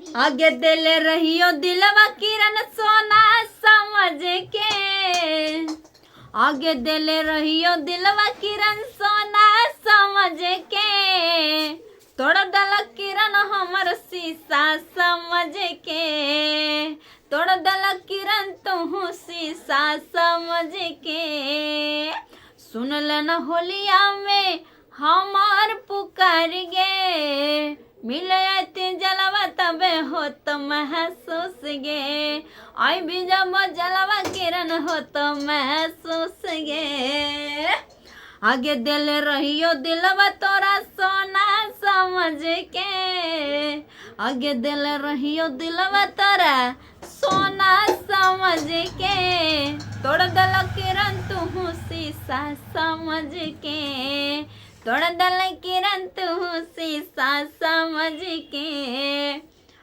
आगे दिल रहियो दिलवा किरण सोना समझ के, आगे दिल रहियो दिलवा किरण सोना समझ के, तोड़ दल किरण हमर शीशा समझ के, तोड़ दल किरण तू शीशा समझ के। सुन लेना होलिया में हमार पुकार गे, मिले जलवा तबे हो तो महसूस गे, आई भी जब जलवा किरण हो तो महसूस गे। आगे दिल रहियो दिलवा तोरा सोना समझ के, आगे दिल रहियो दिलवा तोरा सोना समझ के, तोड़ दल किरण तू शीशा समझ के, तोड़ दल किरण तू शीशा समझ के।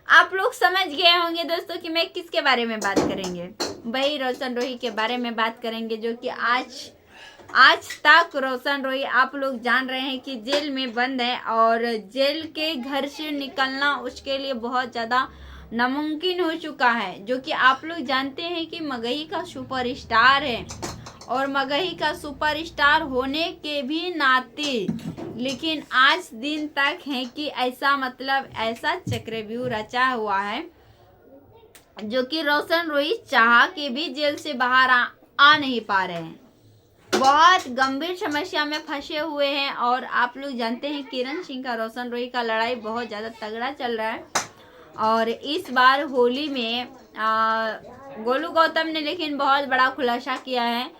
आप लोग समझ गए होंगे दोस्तों कि मैं किसके बारे में बात करेंगे। भाई रोशन रोही के बारे में बात करेंगे, जो कि आज तक रोशन रोही आप लोग जान रहे हैं कि जेल में बंद है, और जेल के घर से निकलना उसके लिए बहुत ज़्यादा नामुमकिन हो चुका है। जो कि आप लोग जानते हैं कि मगही का सुपरस्टार है, और मगही का सुपरस्टार होने के भी नाते लेकिन आज दिन तक है कि ऐसा मतलब ऐसा चक्रव्यूह रचा हुआ है, जो कि रोशन रोही चाह के भी जेल से बाहर आ नहीं पा रहे हैं। बहुत गंभीर समस्या में फंसे हुए हैं। और आप लोग जानते हैं किरण सिंह का रोशन रोही का लड़ाई बहुत ज़्यादा तगड़ा चल रहा है, और इस बार होली में गोलू गौतम ने लेकिन बहुत बड़ा खुलासा किया है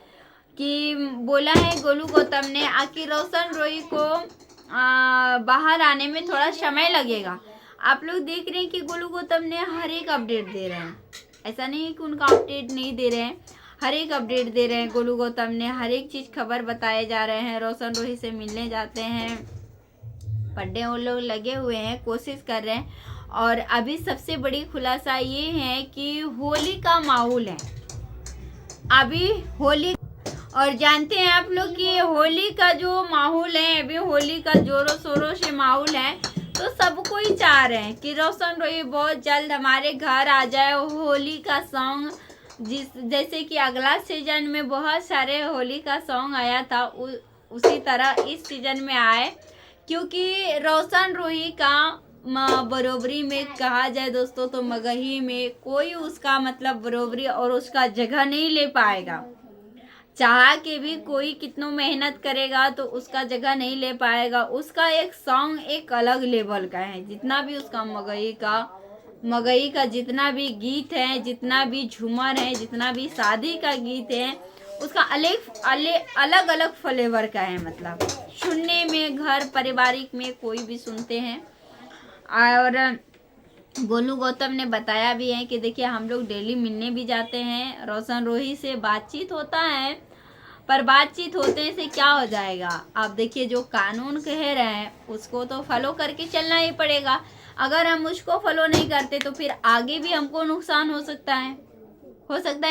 कि बोला है गोलू गौतम ने आखिर रोशन रोही को बाहर आने में थोड़ा समय लगेगा। आप लोग देख रहे हैं कि गोलू गौतम ने हर एक अपडेट दे रहे हैं, ऐसा नहीं है कि उनका अपडेट नहीं दे रहे हैं, हर एक अपडेट दे रहे हैं। गोलू गौतम ने हर एक चीज़ खबर बताए जा रहे हैं, रोशन रोही से मिलने जाते हैं, पड्डे वो लोग लगे हुए हैं, कोशिश कर रहे हैं। और अभी सबसे बड़ी खुलासा ये है कि होली का माहौल है अभी होली, और जानते हैं आप लोग कि होली का जो माहौल है अभी, होली का जोरों शोरों से माहौल है, तो सब कोई चाह रहे हैं कि रोशन रोही बहुत जल्द हमारे घर आ जाए। होली का सॉन्ग जैसे कि अगला सीजन में बहुत सारे होली का सॉन्ग आया था, उसी तरह इस सीजन में आए, क्योंकि रोशन रोही का बरोबरी में कहा जाए दोस्तों तो मगही में कोई उसका मतलब बरोबरी और उसका जगह नहीं ले पाएगा। चाह के भी कोई कितनों मेहनत करेगा तो उसका जगह नहीं ले पाएगा। उसका एक सॉन्ग एक अलग लेवल का है, जितना भी उसका मगही का जितना भी गीत है, जितना भी झूमर है, जितना भी शादी का गीत है, उसका अलग अलग फ्लेवर का है। मतलब सुनने में घर पारिवारिक में कोई भी सुनते हैं। और गोलू गौतम ने बताया भी है कि देखिए हम लोग डेली मिलने भी जाते हैं, रोशन रोही से बातचीत होता है, पर बातचीत होते से क्या हो जाएगा। आप देखिए जो कानून कह रहे हैं उसको तो फॉलो करके चलना ही पड़ेगा। अगर हम उसको फॉलो नहीं करते तो फिर आगे भी हमको नुकसान हो सकता है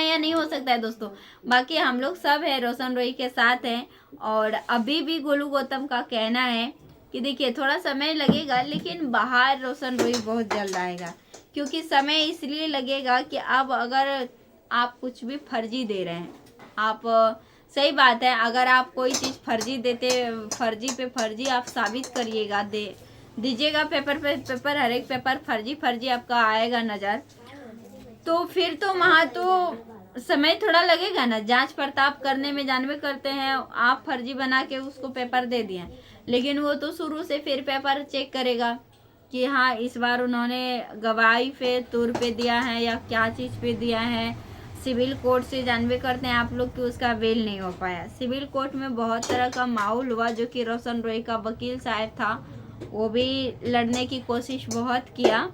या नहीं हो सकता है दोस्तों। बाकी हम लोग सब है रोशन रोही के साथ हैं। और अभी भी गोलू गौतम का कहना है कि देखिए थोड़ा समय लगेगा, लेकिन बाहर रोशन रोही बहुत जल्द आएगा। क्योंकि समय इसलिए लगेगा कि अब अगर आप कुछ भी फर्जी दे रहे हैं, आप सही बात है, अगर आप कोई चीज़ फर्जी देते, फर्जी पे फर्जी आप साबित करिएगा, दीजिएगा पेपर पे पेपर, हर एक पेपर फर्जी आपका आएगा नज़र, तो फिर तो वहाँ तो समय थोड़ा लगेगा ना। जांच पड़ताल करने में जानवे करते हैं, आप फर्जी बना के उसको पेपर दे दिए, लेकिन वो तो शुरू से फिर पेपर चेक करेगा कि हाँ इस बार उन्होंने गवाही पे तौर पे दिया है या क्या चीज़ पे दिया है। सिविल कोर्ट से जानवे करते हैं आप लोग कि उसका बेल नहीं हो पाया। सिविल कोर्ट में बहुत तरह का माहौल हुआ, जो कि रोशन रोही का वकील साहब था वो भी लड़ने की कोशिश बहुत किया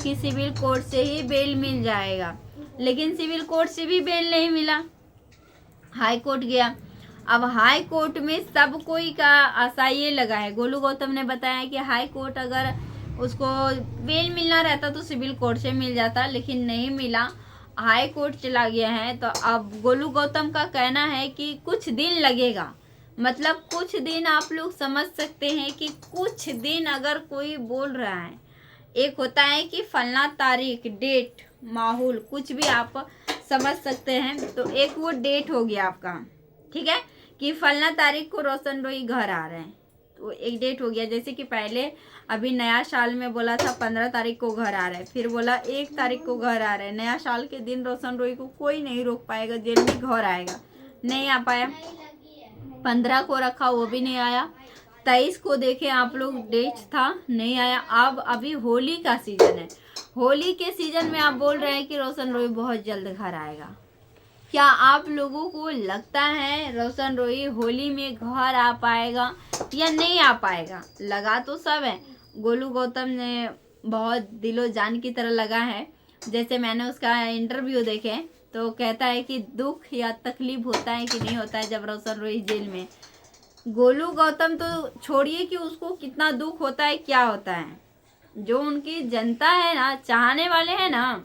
कि सिविल कोर्ट से ही बेल मिल जाएगा, लेकिन सिविल कोर्ट से भी बेल नहीं मिला, हाई कोर्ट गया। अब हाई कोर्ट में सब कोई का आशा ये लगा है, गोलू गौतम ने बताया कि हाई कोर्ट अगर उसको बेल मिलना रहता तो सिविल कोर्ट से मिल जाता, लेकिन नहीं मिला, हाई कोर्ट चला गया है। तो अब गोलू गौतम का कहना है कि कुछ दिन लगेगा, मतलब कुछ दिन आप लोग समझ सकते हैं कि कुछ दिन अगर कोई बोल रहा है एक होता है कि फलना तारीख, डेट, माहौल, कुछ भी आप समझ सकते हैं। तो एक वो डेट हो गया आपका, ठीक है, कि फलना तारीख को रोशन रोही घर आ रहे हैं, तो एक डेट हो गया। जैसे कि पहले अभी नया साल में बोला था 15 तारीख को घर आ रहे हैं, फिर बोला 1 तारीख को घर आ रहे हैं। नया साल के दिन रोशन रोही को कोई नहीं रोक पाएगा, जेल में घर आएगा, नहीं आ पाया। 15 को रखा, वो भी नहीं आया। 23 को देखे आप लोग, डेट था, नहीं आया। अब अभी होली का सीजन है, होली के सीजन में आप बोल रहे हैं कि रोशन रोही बहुत जल्द घर आएगा। क्या आप लोगों को लगता है रोशन रोही होली में घर आ पाएगा या नहीं आ पाएगा? लगा तो सब है, गोलू गौतम ने बहुत दिलो जान की तरह लगा है। जैसे मैंने उसका इंटरव्यू देखे तो कहता है कि दुख या तकलीफ होता है कि नहीं होता है जब रोशन रोही जेल में। गोलू गौतम तो छोड़िए कि उसको कितना दुख होता है, क्या होता है, जो उनकी जनता है ना, चाहने वाले हैं ना,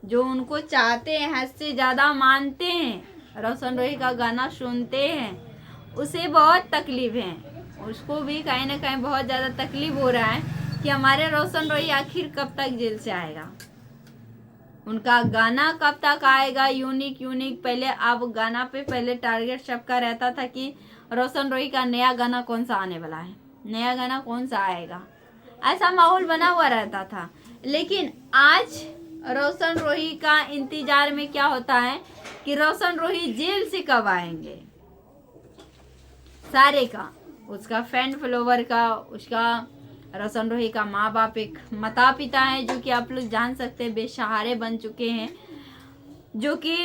जो उनको चाहते हैं, हद से ज़्यादा मानते हैं, रोशन रोही का गाना सुनते हैं, उसे बहुत तकलीफ है। उसको भी कहीं ना कहीं बहुत ज़्यादा तकलीफ हो रहा है कि हमारे रोशन रोही आखिर कब तक जेल से आएगा, उनका गाना कब तक आएगा यूनिक यूनिक। पहले अब गाना पे पहले टारगेट सबका रहता था कि रोशन रोही का नया गाना कौन सा आने वाला है, नया गाना कौन सा आएगा, ऐसा माहौल बना हुआ रहता था। लेकिन आज रोशन रोही का इंतजार में क्या होता है कि रोशन रोही जेल से कब आएंगे, सारे का, उसका फैन फॉलोवर का, उसका रोशन रोही का माँ बाप, एक माता पिता है जो कि आप लोग जान सकते हैं बेसहारे बन चुके हैं, जो कि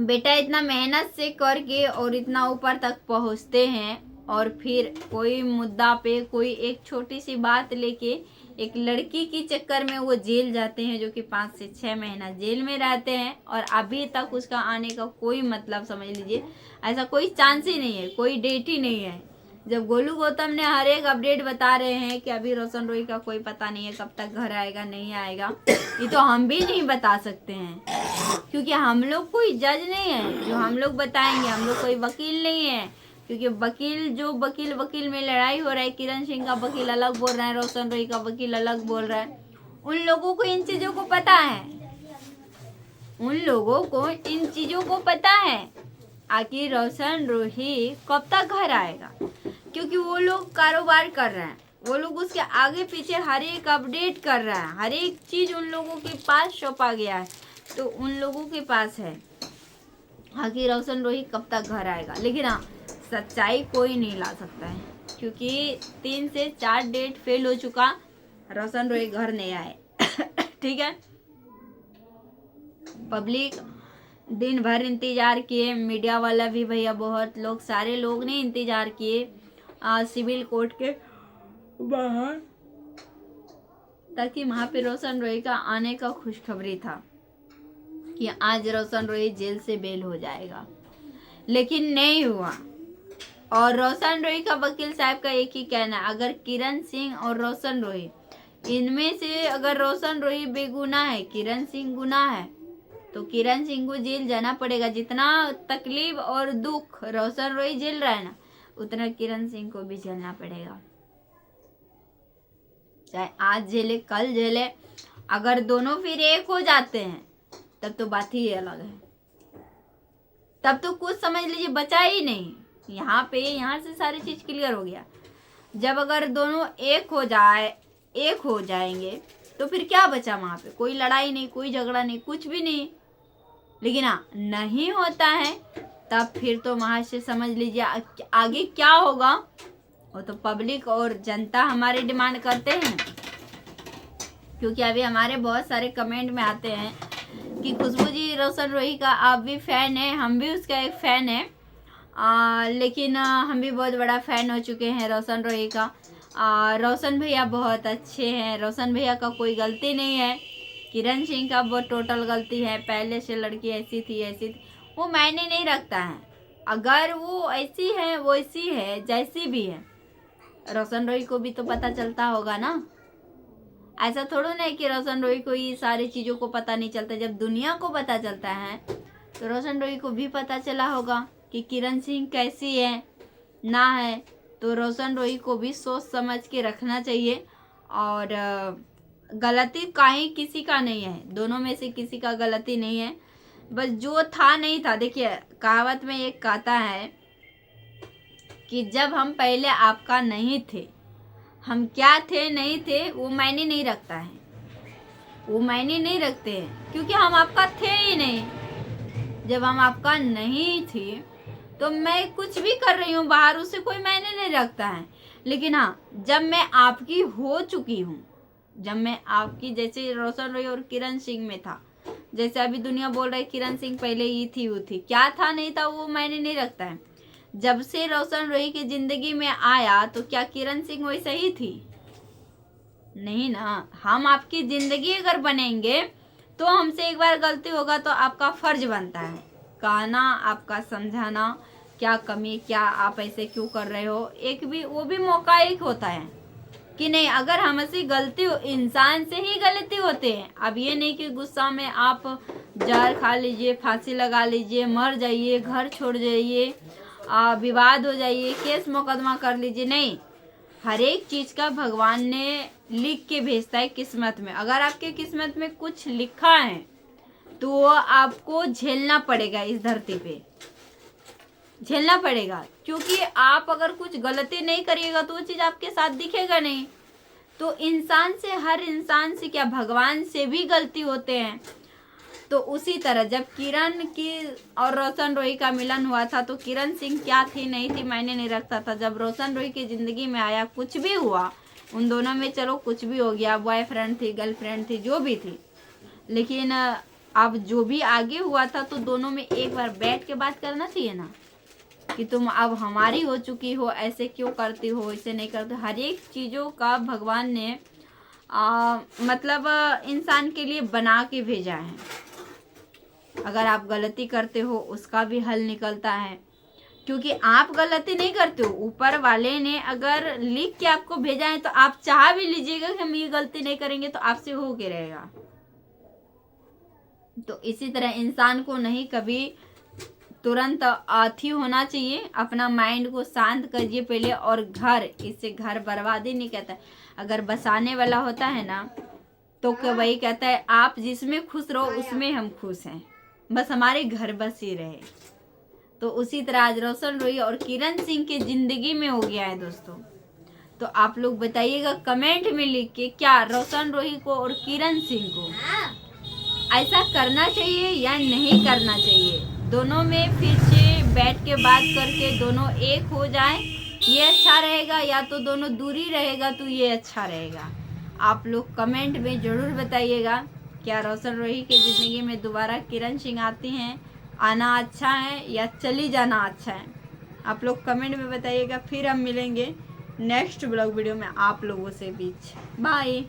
बेटा इतना मेहनत से करके और इतना ऊपर तक पहुँचते हैं और फिर कोई मुद्दा पे, कोई एक छोटी सी बात लेके एक लड़की की चक्कर में वो जेल जाते हैं, जो कि 5 से 6 महीना जेल में रहते हैं और अभी तक उसका आने का कोई मतलब, समझ लीजिए ऐसा कोई चांस ही नहीं है, कोई डेट ही नहीं है। जब गोलू गौतम ने हर एक अपडेट बता रहे हैं कि अभी रोशन रोही का कोई पता नहीं है कब तक घर आएगा नहीं आएगा, ये तो हम भी नहीं बता सकते हैं, क्योंकि हम लोग कोई जज नहीं है जो हम लोग बताएंगे, हम लोग कोई वकील नहीं है। क्योंकि वकील, जो वकील में लड़ाई हो रहा है, किरण सिंह का वकील अलग बोल रहा है, रोशन रोही का वकील अलग बोल रहा है, उन लोगों को इन चीज़ों को पता है, उन लोगों को इन चीज़ों को पता है आखिर रोशन रोही कब तक घर आएगा, क्योंकि वो लोग कारोबार कर रहे हैं, वो लोग उसके आगे पीछे हर एक अपडेट कर रहा है, हर एक चीज़ उन लोगों के पास सौंपा गया है, तो उन लोगों के पास है आखिर रोशन रोही कब तक घर आएगा। लेकिन हाँ, सच्चाई कोई नहीं ला सकता है, क्योंकि 3 से 4 डेट फेल हो चुका, रोशन रोही घर नहीं आए। ठीक है, पब्लिक दिन भर इंतजार किए, मीडिया वाला भी भैया, बहुत लोग, सारे लोग ने इंतजार किए सिविल कोर्ट के बाहर, ताकि वहाँ पे रोशन रोही का आने का खुशखबरी था कि आज रोशन रोही जेल से बेल हो जाएगा, लेकिन नहीं हुआ। और रोशन रोही का वकील साहब का एक ही कहना है, अगर किरण सिंह और रोशन रोही, इनमें से अगर रोशन रोही बेगुनाह है, किरण सिंह गुनाह है, तो किरण सिंह को जेल जाना पड़ेगा। जितना तकलीफ और दुख रोशन रोही झेल रहा है ना, उतना किरण सिंह को भी झेलना पड़ेगा, चाहे आज झेले कल झेले। अगर दोनों फिर एक हो जाते हैं तब तो बात ही अलग है, तब तो कुछ समझ लीजिए बचा ही नहीं। यहाँ से सारी चीज क्लियर हो गया। जब अगर दोनों एक हो जाएंगे तो फिर क्या बचा वहां पे? कोई लड़ाई नहीं, कोई झगड़ा नहीं, कुछ भी नहीं। लेकिन हाँ, नहीं होता है तब फिर तो वहां से समझ लीजिए आगे क्या होगा, वो तो पब्लिक और जनता हमारे डिमांड करते हैं। क्योंकि अभी हमारे बहुत सारे कमेंट में आते हैं कि खुशबू जी रोशन रोही का आप भी फैन है, हम भी उसका एक फैन है, लेकिन हम भी बहुत बड़ा फैन हो चुके हैं रोशन रोही का। रोशन भैया बहुत अच्छे हैं, रोशन भैया का कोई गलती नहीं है, किरण सिंह का बहुत टोटल गलती है। पहले से लड़की ऐसी थी, वो मायने नहीं रखता है। अगर वो ऐसी है, वो ऐसी है, जैसी भी है, रोशन रोही को भी तो पता चलता होगा ना। ऐसा थोड़ा नहीं कि रोशन रोही को ये सारी चीज़ों को पता नहीं चलता। जब दुनिया को पता चलता है तो रोशन रोही को भी पता चला होगा कि किरण सिंह कैसी है ना है। तो रोशन रोही को भी सोच समझ के रखना चाहिए और गलती काहे किसी का नहीं है, दोनों में से किसी का गलती नहीं है, बस जो था नहीं था। देखिए कहावत में एक कहता है कि जब हम पहले आपका नहीं थे, हम क्या थे नहीं थे वो मायने नहीं रखता है, वो मायने नहीं रखते हैं, क्योंकि हम आपका थे ही नहीं। जब हम आपका नहीं थे तो मैं कुछ भी कर रही हूँ बाहर, उससे कोई मायने नहीं रखता है। लेकिन हाँ, जब मैं आपकी हो चुकी हूँ, जब मैं आपकी, जैसे रोशन रोही और किरण सिंह में था, जैसे अभी दुनिया बोल रही है किरण सिंह पहले ये थी वो थी, क्या था नहीं था वो मायने नहीं रखता है। जब से रोशन रोही की जिंदगी में आया तो क्या किरण सिंह वैसे ही थी? नहीं ना। हम आपकी जिंदगी अगर बनेंगे तो हमसे एक बार गलती होगा तो आपका फर्ज बनता है कहना, आपका समझाना, क्या कमी, क्या आप ऐसे क्यों कर रहे हो, एक भी वो भी मौका एक होता है कि नहीं, अगर हमसे गलती हो, इंसान से ही गलती होते हैं। अब ये नहीं कि गुस्सा में आप जहर खा लीजिए, फांसी लगा लीजिए, मर जाइए, घर छोड़ जाइए, विवाद हो जाइए, केस मुकदमा कर लीजिए, नहीं। हर एक चीज का भगवान ने लिख के भेजता है किस्मत में। अगर आपके किस्मत में कुछ लिखा है तो वो आपको झेलना पड़ेगा, इस धरती पे झेलना पड़ेगा, क्योंकि आप अगर कुछ गलती नहीं करिएगा तो वो चीज आपके साथ दिखेगा नहीं। तो इंसान से, हर इंसान से क्या, भगवान से भी गलती होते हैं। तो उसी तरह जब किरण की और रोशन रोही का मिलन हुआ था तो किरण सिंह क्या थी नहीं थी मायने नहीं रखता था। जब रोशन रोही की जिंदगी में आया, कुछ भी हुआ उन दोनों में, चलो कुछ भी हो गया, बॉयफ्रेंड थी, गर्लफ्रेंड थी, जो भी थी, लेकिन अब जो भी आगे हुआ था तो दोनों में एक बार बैठ के बात करना चाहिए ना, कि तुम अब हमारी हो चुकी हो, ऐसे क्यों करती हो, ऐसे नहीं करते। हर एक चीज़ों का भगवान ने मतलब इंसान के लिए बना के भेजा है। अगर आप गलती करते हो उसका भी हल निकलता है, क्योंकि आप गलती नहीं करते हो, ऊपर वाले ने अगर लिख के आपको भेजा है तो आप चाह भी लीजिएगा कि हम ये गलती नहीं करेंगे तो आपसे हो के रहेगा। तो इसी तरह इंसान को नहीं कभी तुरंत अथी होना चाहिए, अपना माइंड को शांत करिए पहले। और घर, इससे घर बर्बादी नहीं कहता है, अगर बसाने वाला होता है ना तो वही कहता है आप जिसमें खुश रहो उसमें हम खुश हैं, बस हमारे घर बस ही रहे। तो उसी तरह आज रोशन रोही और किरण सिंह की जिंदगी में हो गया है दोस्तों। तो आप लोग बताइएगा कमेंट में लिख के, क्या रोशन रोही को और किरण सिंह को ऐसा करना चाहिए या नहीं करना चाहिए। दोनों में फिर से बैठ के बात करके दोनों एक हो जाए, ये अच्छा रहेगा, या तो दोनों दूरी रहेगा तो ये अच्छा रहेगा। आप लोग कमेंट में ज़रूर बताइएगा, क्या रोशन रोही की ज़िंदगी में दोबारा किरण सिंह आती हैं, आना अच्छा है या चली जाना अच्छा है। आप लोग कमेंट में बताइएगा। फिर हम मिलेंगे नेक्स्ट ब्लॉग वीडियो में आप लोगों से बीच। बाय।